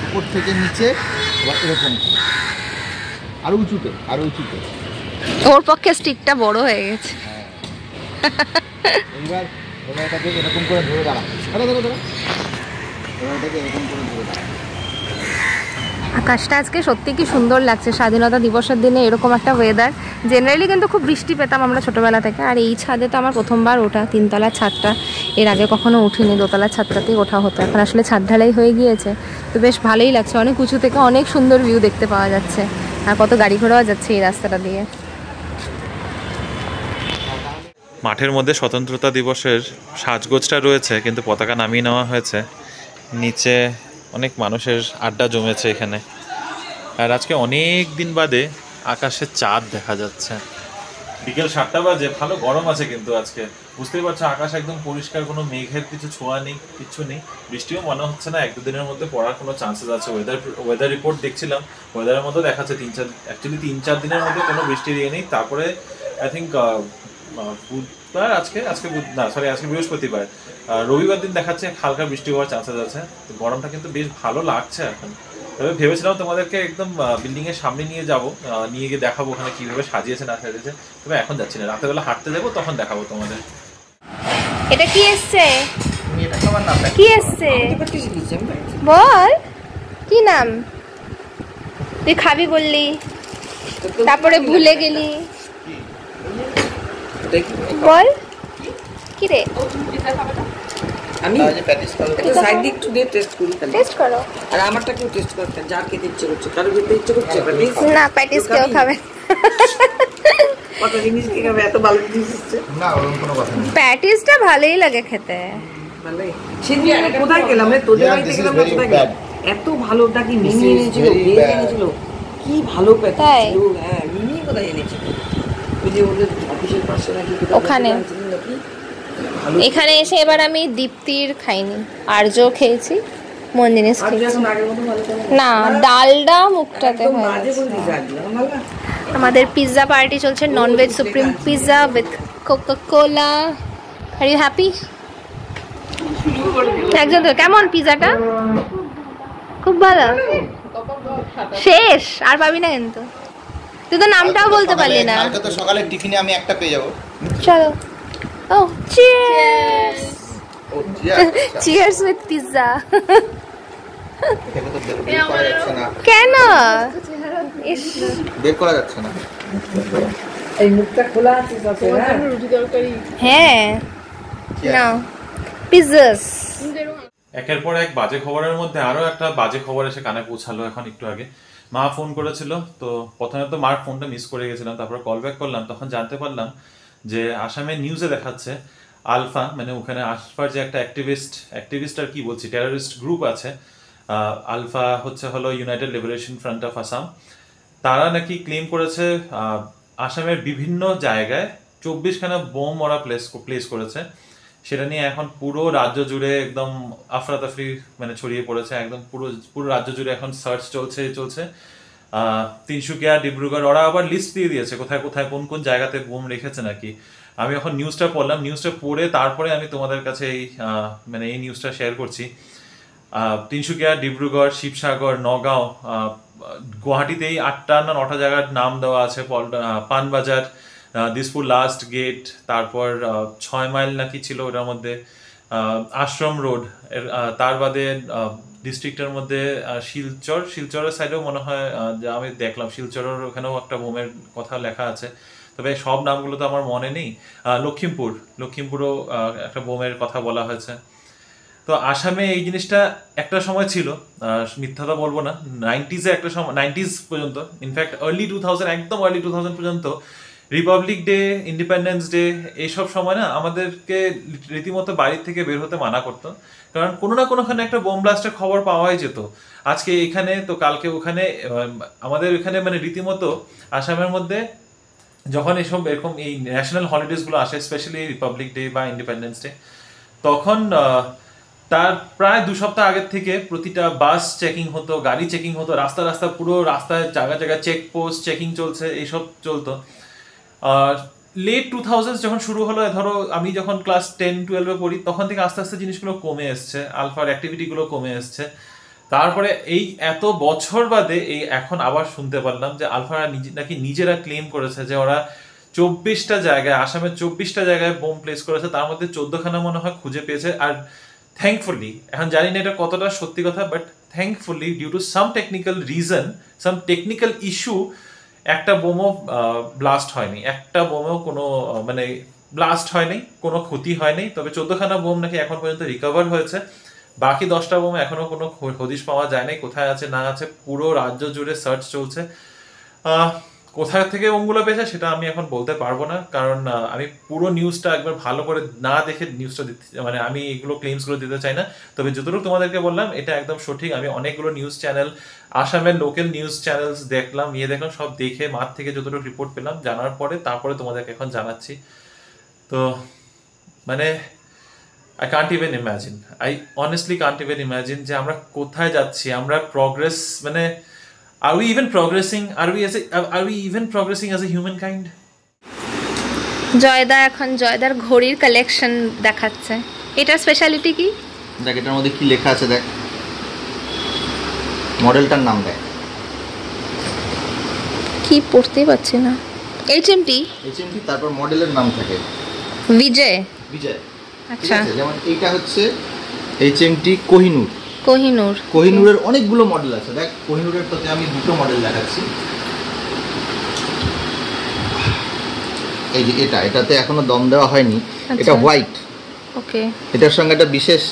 উপর থেকে নিচে এরকম আরো উঁচুতে। ওর পক্ষে স্টিকটা বড় হয়ে গেছে। এবার এটাকে এরকম করে ধরে দাঁড়া। এটাকে এরকম করে ধরে দাঁড়া। আকাশটা আজকে সত্যি কি সুন্দর লাগছে স্বাধীনতা দিবসের দিনে এরকম একটা ওয়েদার। জেনারেলি কিন্তু খুব বৃষ্টি পেতাম আমরা ছোটোবেলা থেকে, আর এই ছাদে তো আমার প্রথমবার ওঠা, 3তলার ছাদটা। এর আগে কখনো উঠিনি, 2তলার ছাদটাতেই ওঠা হতো। এখন আসলে ছাদ ঢালাই হয়ে গিয়েছে, তো বেশ ভালোই লাগছে। অনেক উঁচু থেকে অনেক সুন্দর ভিউ দেখতে পাওয়া যাচ্ছে, আর কত গাড়ি ঘোড়াও যাচ্ছে এই রাস্তাটা দিয়ে। মাঠের মধ্যে স্বতন্ত্রতা দিবসের সাজগোজটা রয়েছে, কিন্তু পতাকা নামিয়ে নেওয়া হয়েছে। নিচে অনেক মানুষের আড্ডা জমেছে এখানে। আর আজকে অনেক দিন বাদে আকাশে চাঁদ দেখা যাচ্ছে। বিকেল 7টা বাজে, ভালো গরম আছে কিন্তু আজকে। বুঝতেই পারছো আকাশ একদম পরিষ্কার, কোনো মেঘের কিছু ছোঁয়া নেই, কিচ্ছু নেই। বৃষ্টিও মনে হচ্ছে না 1-2 দিনের মধ্যে পড়ার কোনো চান্সেস আছে। ওয়েদার রিপোর্ট দেখছিলাম, ওয়েদারের মধ্যে দেখাচ্ছে 3-4 দিনের মধ্যে কোনো বৃষ্টির ইয়ে নেই। তারপরে আই থিঙ্ক বুধবার, আজকে বৃহস্পতিবার, রবিবার দিন দেখাচ্ছে হালকা বৃষ্টি হওয়ার চান্সেস আছে। তো গরমটা কিন্তু বেশ ভালো লাগছে এখন। তবে ভেবেছিলাম তোমাদেরকে একদম বিল্ডিং এর সামনে নিয়ে গিয়ে দেখাবো ওখানে কিভাবে সাজিয়েছে না সাজিয়েছে। তবে এখন যাচ্ছি না, রাতেরবেলা হাঁটতে যাবো, তখন দেখাবো তোমাদের। এটা কি এসছে? কি এসছে বল, কি নাম? তুই খাবি বললি, তারপরে ভুলে গেলি। বল কি রে? আমি সাইড দিয়ে একটু দিয়ে টেস্ট করি। টেস্ট করো। আর আমারটা কেউ টেস্ট করতে, যার খেতে ইচ্ছে করছে, কারো খেতে ইচ্ছে করছে না, প্যাটিস কেউ খাবে কত জিনিস কি খাবে, এত ভালো জিনিস হচ্ছে না, ওরকম কোনো কথা নেই। প্যাটিসটা ভালোই লাগে খেতে। ভালোই। সেদিন আমি কোথায় গেলাম রে, তোদের বাড়িতে গেলাম না, কোথায় গেলাম? এত ভালোটা কি মিমি এনেছিল, বেল এনেছিল, কি ভালো প্যাটিস ছিল। হ্যাঁ, মিমি কোথায় এনেছিল? ওই যে ওদের অফিসের পাশে নাকি ওখানে। এখানে এসে এবার আমি দীপ্তির খাইনি, আর্য খেয়েছি, মন জিনিস খেয়েছি না, ডালডা মুখটাতে আমাদের পিৎজা পার্টি চলছে, nonveg supreme pizza with Coca Cola. Are you happy? একজন তো কেমন পিৎজাটা? খুব ভালো। শেষ আর পাবি না কিন্তু, তুই তো নামটাও বলতে পারলি না। কালকে তো সকালে টিফিনে আমি একটা পেয়ে যাবো। চলো। ও চিয়ার্স। Cheers with pizza. কেন বের করা যাচ্ছে না? এই মুখটা খোলা আছে সাথে। হ্যাঁ না পিৎজাস। একের পর এক বাজে খবরের মধ্যে আরো একটা বাজে খবর এসে কানে পৌঁছালো এখন একটু আগে। মা ফোন করেছিল, তো প্রথমে তো মার ফোনটা মিস করে গেছিলাম, তারপর কল ব্যাক করলাম, তখন জানতে পারলাম যে আসামের নিউজে দেখাচ্ছে আলফা, মানে ওখানে আলফার যে একটা অ্যাক্টিভিস্ট আর কি বলছি, টেররিস্ট গ্রুপ আছে, আলফা হলো United liberation front of Assam. তারা নাকি ক্লেম করেছে আসামের বিভিন্ন জায়গায় 24খানা বোম ওরা প্লেস করেছে। সেটা নিয়ে এখন পুরো রাজ্য জুড়ে একদম আফরাতাফরি মানে ছড়িয়ে পড়েছে, একদম পুরো রাজ্য জুড়ে এখন সার্চ চলছে। তিনসুকিয়া, ডিব্রুগড়, ওরা আবার লিস্ট দিয়ে দিয়েছে কোথায় কোথায় কোন কোন জায়গাতে বোম রেখেছে নাকি। আমি এখন নিউজটা পড়লাম, নিউজটা পড়ে তারপরে আমি তোমাদের কাছে এই নিউজটা শেয়ার করছি। তিনসুকিয়া, ডিব্রুগড়, শিবসাগর, নগাঁও, গুয়াহাটিতেই 8টা না 9টা জায়গার নাম দেওয়া আছে। পানবাজার, দিসপুর লাস্ট গেট, তারপর 6 মাইল নাকি ছিল ওটার মধ্যে, আশ্রম রোড, তার বাদে ডিস্ট্রিক্টের মধ্যে শিলচরের সাইডেও মনে হয় যা আমি দেখলাম, শিলচরের ওখানেও একটা বোমের কথা লেখা আছে, তবে সব নামগুলো তো আমার মনে নেই। লক্ষিমপুরও একটা বোমের কথা বলা হয়েছে। তো আসামে এই জিনিসটা একটা সময় ছিল, মিথ্যাটা বলবো না, 90s-এ একটা সময়, 90s পর্যন্ত, ইনফ্যাক্ট আর্লি 2000 পর্যন্ত রিপাবলিক ডে, ইন্ডিপেন্ডেন্স ডে, এইসব সময় না আমাদেরকে রীতিমতো বাড়ির থেকে বের হতে মানা করতো, কারণ কোনো না কোনোখানে একটা বোম ব্লাস্টের খবর পাওয়াই যেত। আজকে এখানে তো কালকে ওখানে, আমাদের এখানে মানে রীতিমতো আসামের মধ্যে যখন এরকম এই ন্যাশনাল হলিডেজগুলো আসে, স্পেশালি রিপাবলিক ডে বা ইন্ডিপেন্ডেন্স ডে, তখন তার প্রায় 2 সপ্তাহ আগের থেকে প্রতিটা বাস চেকিং হতো, গাড়ি চেকিং হতো, রাস্তা পুরো রাস্তায় জায়গায় চেকপোস্ট চেকিং চলছে, এইসব চলতো। লেট 2000s যখন শুরু হলো, ধরো আমি যখন ক্লাস 10-12-এ পড়ি, তখন থেকে আস্তে আস্তে জিনিসগুলো কমে এসছে, আলফার অ্যাক্টিভিটিগুলো কমে এসছে। তারপরে এই এত বছর বাদে এই এখন আবার শুনতে পারলাম যে আলফারা নাকি নিজেরা ক্লেম করেছে যে ওরা 24টা জায়গায়, আসামের 24টা জায়গায় বোম প্লেস করেছে, তার মধ্যে 14খানা মনে হয় খুঁজে পেয়েছে। আর থ্যাঙ্কফুলি, এখন জানি না এটা কতটা সত্যি কথা, but thankfully due to some technical reason, some technical issue, একটা বোমও ব্লাস্ট হয়নি, একটা বোমেও কোনো মানে ব্লাস্ট হয়নি, কোনো ক্ষতি হয়নি। তবে 14খানা বোম নাকি এখন পর্যন্ত রিকভার হয়েছে, বাকি 10টা বোম এখনো কোনো হদিশ পাওয়া যায় নাই, কোথায় আছে না আছে। পুরো রাজ্য জুড়ে সার্চ চলছে, কোথায় থেকে বোমগুলো পেয়েছে সেটা আমি এখন বলতে পারবো না, কারণ আমি পুরো নিউজটা একবার ভালো করে না দেখে নিউজটা দিতে, মানে আমি এগুলো ক্লেমসগুলো দিতে চাই না। তবে যতটুকু তোমাদেরকে বললাম এটা একদম সঠিক। আমি অনেকগুলো নিউজ চ্যানেল, আসামের লোকাল নিউজ চ্যানেলস দেখলাম, সব দেখে মাঠ থেকে যতটুকু রিপোর্ট পেলাম, জানার পরে তারপরে তোমাদেরকে এখন জানাচ্ছি। তো মানে I can't even imagine. I honestly can't even imagine যে আমরা কোথায় যাচ্ছি, আমরা প্রগ্রেস, মানে are we even progressing? Are we even progressing as a humankind? Joyda এখন জয়দার ঘড়ির কালেকশন দেখাচ্ছে। এটার স্পেশালিটি কি? দেখ এটার মধ্যে কি লেখা আছে, দেখ মডেলটার নাম, দেখ কি পড়তেই পারছি না। HMT, তারপর মডেলের নাম থাকে বিজয়। আচ্ছা, যেমন এইটা হচ্ছে HMT কোহিনুরের অনেকগুলো মডেল আছে। দেখ কোহিনুরের প্রতি আমি 2টো মডেল দেখাচ্ছি। এই যে এটাতে এখনো দম দেওয়া হয়নি, এটা হোয়াইট। ওকে, এটার সঙ্গে একটা বিশেষ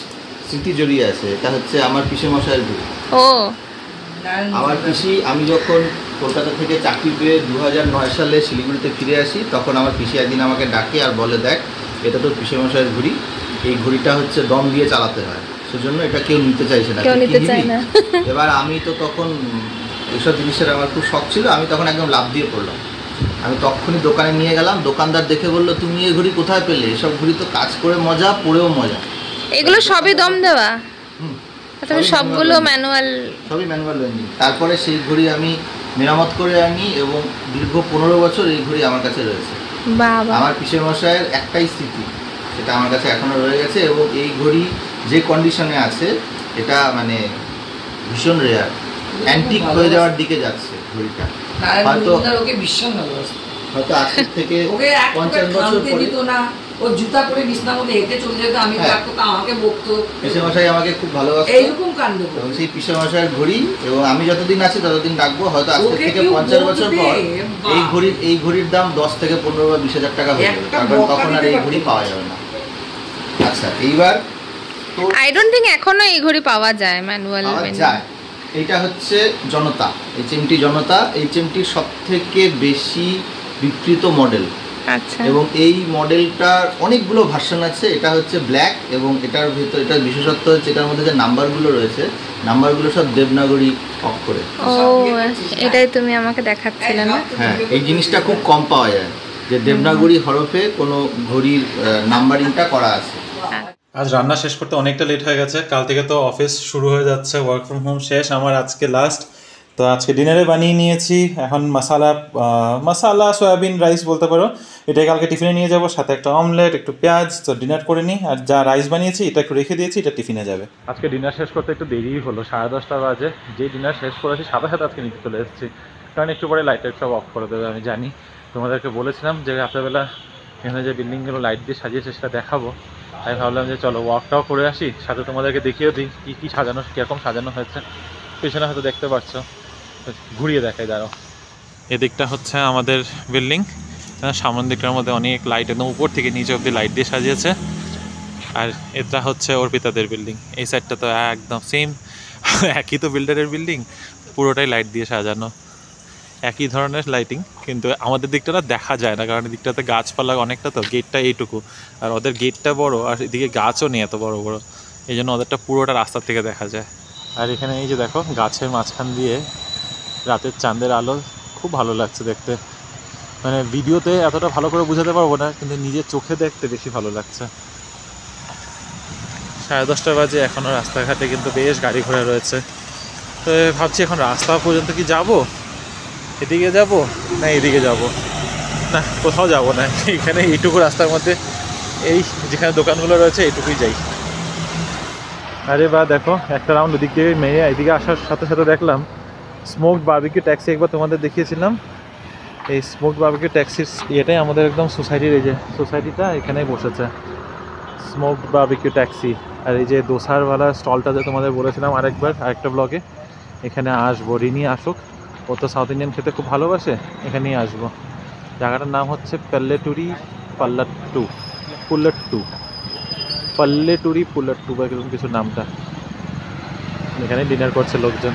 স্মৃতি জড়িয়ে আছে। এটা হচ্ছে আমার পিসে মশাইয়ের ঘড়ি। আমার পিসি, আমি যখন কলকাতা থেকে চাকরি পেয়ে 2009 সালে শিলিগুড়িতে ফিরে আসি, তখন আমার পিসি একদিন আমাকে ডাকে আর বলে, দেখ এটা তোর পিসে মশাইয়ের ঘড়ি, এই ঘড়িটা হচ্ছে দম দিয়ে চালাতে হয়, সেজন্য এটা কেউ নিতে চাইছে না। এবার আমি তো তখন এইসব জিনিসের আমার খুব শখ ছিল, আমি তখন একদম লাভ দিয়ে পড়লাম। আমি তখনই দোকানে নিয়ে গেলাম, দোকানদার দেখে বললো, তুমি এই ঘড়ি কোথায় পেলে? এসব ঘড়ি তো কাজ করে মজা, পড়েও মজা। এগুলো সবই দম দেওয়া? সবগুলো ম্যানুয়াল? সবই ম্যানুয়াল ওয়েন্ডিং। তারপরে সেই ঘড়ি আমি মেরামত করে আনি এবং দীর্ঘ 15 বছর এই ঘড়ি আমার কাছে রয়েছে। আমার পিসে মশাইয়ের একটাই স্মৃতি, সেটা আমার কাছে এখনো রয়ে গেছে। এবং এই ঘড়ি যে কন্ডিশনে আছে, এটা মানে ভীষণ রেয়ার, অ্যান্টিক হয়ে যাওয়ার দিকে যাচ্ছে ঘড়িটা। হয়তো আজকের থেকে 50 বছর পরে ও জুতা পরে বিছনার মধ্যে হেঁটে চলে যেত, আমি থাকতো তা আমাকে বকতো। পিসে মশাই আমাকে খুব ভালোবাসতো, এইরকম কাণ্ড। এবং সেই পিসে মশাইয়ের ঘড়ি, এবং আমি যতদিন আছি ততদিন ডাকবো। হয়তো আজকের থেকে 50 বছর পর এই ঘড়ির দাম 10 থেকে 15 বা 20 হাজার টাকা হয়ে যাবে, কারণ তখন আর এই ঘড়ি পাওয়া যাবে না। আচ্ছা, এইবার আই ডোন্ট থিংক এখনো এই ঘড়ি পাওয়া যায় ম্যানুয়াল। এইটা হচ্ছে জনতা, HMT জনতা, HMTর সবথেকে বেশি বিক্রিত মডেল। আচ্ছা, এবং এই মডেলটার অনেকগুলো ভার্সন আছে। এটা হচ্ছে ব্ল্যাক, এবং এটার ভিতর এটার বিশেষত্ব হচ্ছে এটার মধ্যে যে নাম্বারগুলো রয়েছে, নাম্বারগুলো সব দেবনাগরী অক্ষরে। এটাই তুমি আমাকে দেখাচ্ছিলে না? হ্যাঁ, এই জিনিসটা খুব কম পাওয়া যায় যে দেবনাগরী হরফে কোনো ঘড়ির নাম্বারিংটা করা আছে। আজ রান্না শেষ করতে অনেকটা লেট হয়ে গেছে, কাল থেকে তো অফিস শুরু হয়ে যাচ্ছে, ওয়ার্ক ফ্রম হোম শেষ আমার, আজকে লাস্ট। তো আজকে ডিনারে বানিয়ে নিয়েছি এখন মশালা সয়াবিন রাইস বলতে পারো, এটাই কালকে টিফিনে নিয়ে যাব, সাথে একটা অমলেট, একটু পেঁয়াজ। তো ডিনার করে নিই, আর যা রাইস বানিয়েছি এটা একটু রেখে দিয়েছি, এটা টিফিনে যাবে। আজকে ডিনার শেষ করতে একটু দেরিই হলো, 10:30 বাজে। যেই ডিনার শেষ করেছি সাথে সাথে আজকে নিচে চলে এসেছি, কারণ একটু পরে লাইট সব অফ করে দেবে। আমি জানি, তোমাদেরকে বলেছিলাম যে রাত্রেবেলা এখানে যে বিল্ডিংগুলো লাইট দিয়ে সাজিয়েছে সেটা দেখাবো, তাই ভাবলাম যে চলো ওয়াকটাও করে আসি, সাথে তোমাদেরকে দেখিয়েও দিই কী কী সাজানো, কীরকম সাজানো হয়েছে। পেছনে হয়তো দেখতে পাচ্ছ, ঘুরিয়ে দেখাই দাঁড়াও। এদিকটা হচ্ছে আমাদের বিল্ডিং, সামনের দিকটার মধ্যে অনেক লাইট, একদম উপর থেকে নিচে অব্দি লাইট দিয়ে সাজিয়েছে। আর এটা হচ্ছে অর্পিতাদের বিল্ডিং, এই সাইডটা তো একদম সেম, একই তো বিল্ডারের বিল্ডিং, পুরোটাই লাইট দিয়ে সাজানো, একই ধরনের লাইটিং। কিন্তু আমাদের দিকটা দেখা যায় না, কারণ দিকটাতে গাছপালা অনেকটা, তো গেটটা এইটুকু, আর ওদের গেটটা বড়, আর এদিকে গাছও নেই এত বড় বড়, এই জন্য ওদেরটা পুরোটা রাস্তার থেকে দেখা যায়। আর এখানে এই যে দেখো গাছের মাঝখান দিয়ে রাতের চাঁদের আলো, খুব ভালো লাগছে দেখতে। মানে ভিডিওতে এতটা ভালো করে বোঝাতে পারবো না, কিন্তু নিজের চোখে দেখতে বেশি ভালো লাগছে। 10:30 বাজে, এখনও রাস্তাঘাটে কিন্তু বেশ গাড়ি ঘোড়া রয়েছে। তো ভাবছি এখন রাস্তা পর্যন্ত কি যাব, এদিকে যাব না এদিকে যাব, না কোথাও যাব না, এখানে এইটুকু রাস্তার মধ্যে এই যেখানে দোকানগুলো রয়েছে এইটুকুই যাই। আরে বা দেখো, একটা রাউন্ড ওদিক দিয়ে মেয়ে এদিকে আসার সাথে সাথে দেখলাম স্মোকড বারবিকিউ ট্যাক্সি, একবার তোমাদের দেখিয়েছিলাম। এই স্মোকড বারবিকিউ ট্যাক্সির এটাই আমাদের একদম সোসাইটির, এই যে সোসাইটিটা এখানেই বসেছে, স্মোকড বারবিকিউ ট্যাক্সি। আর এই যে দোসারওয়ালা স্টলটা যে তোমাদের বলেছিলাম আরেকটা ব্লগে, এখানে আসবো, রিনি আসুক, ও তো সাউথ ইন্ডিয়ান খেতে খুব ভালোবাসে, এখানেই আসবো। জায়গাটার নাম হচ্ছে পাল্লেটুরি পুল্লাট্টু বা এরকম কিছু নামটা। এখানে ডিনার করছে লোকজন।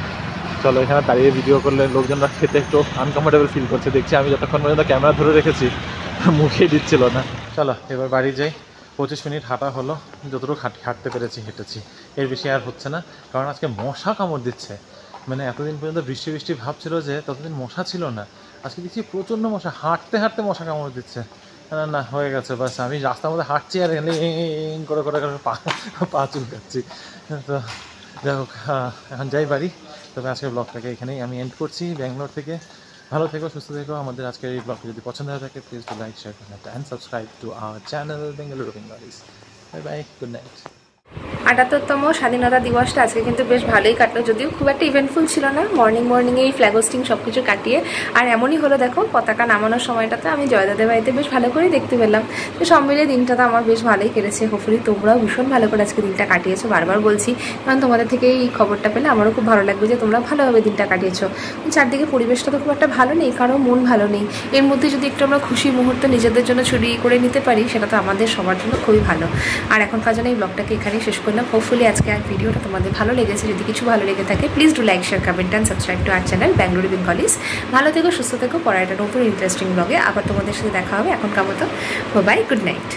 চলো, এখানে দাঁড়িয়ে ভিডিও করলে লোকজনরা খেতে একটু আনকমফোর্টেবল ফিল করছে দেখছি। আমি যতক্ষণ পর্যন্ত ক্যামেরা ধরে রেখেছি মুখে দিচ্ছিল না। চলো এবার বাড়ি যাই। 25 মিনিট হাঁটা হলো, যতটুকু হাঁটতে পেরেছি হেঁটেছি, এর বেশি আর হচ্ছে না, কারণ আজকে মশা কামড় দিচ্ছে। মানে এতদিন পর্যন্ত বৃষ্টি বৃষ্টি ভাব ছিল যে, ততদিন মশা ছিল না, আজকে দেখছি প্রচণ্ড মশা, হাঁটতে হাঁটতে মশা কামড় দিচ্ছে। না হয়ে গেছে, বাস আমি রাস্তার মধ্যে হাঁটছি আর এখানে করে করে পা চুলকাচ্ছি। তো যাই হোক, এখন যাই বাড়ি। তবে আজকের ব্লগটাকে এখানেই আমি এন্ড করছি ব্যাঙ্গালোর থেকে। ভালো থেকো, সুস্থ থেকো। আমাদের আজকের এই ব্লগটি যদি পছন্দ হয়ে থাকে, please do like, share, comment and subscribe to our channel Bengaluru Bengalis. Bye bye, good night. ৭৮তম স্বাধীনতা দিবসটা আজকে কিন্তু বেশ ভালোই কাটলো, যদিও খুব একটা ইভেন্টফুল ছিল না। মর্নিংয়ে এই ফ্ল্যাগ হোস্টিং সব কিছু কাটিয়ে, আর এমনই হলো দেখো পতাকা নামানোর সময়টাতে আমি জয়দাদের বাড়িতে বেশ ভালো করে দেখতে পেলাম। তো সব মিলিয়ে দিনটা তো আমার বেশ ভালোই কেটেছে। হোপফুলি তোমরাও ভীষণ ভালো করে আজকে দিনটা কাটিয়েছো, বারবার বলছি, কারণ তোমাদের থেকে এই খবরটা পেলে আমারও খুব ভালো লাগবে যে তোমরা ভালোভাবে দিনটা কাটিয়েছো। চারদিকে পরিবেশটা তো খুব একটা ভালো নেই, কারো মন ভালো নেই। এর মধ্যে যদি একটু আমরা খুশি মুহূর্ত নিজেদের জন্য ছুটি করে নিতে পারি, সেটা তো আমাদের সবার জন্য খুবই ভালো। আর এখনকার জন্য এই ব্লগটাকে এখানেই শেষ করলাম। হোপফুলি আজকে আর ভিডিওটা তোমাদের ভালো লেগেছে। যদি কিছু ভালো লেগে থাকে, please do like, share, comment and subscribe to our channel Bengaluru Bengalese. ভালো থেকো, সুস্থ থেকো। পরে একটা নতুন ইন্টারেস্টিং ব্লগে আবার তোমাদের সাথে দেখা হবে। এখনকার মতো বাই, গুড নাইট।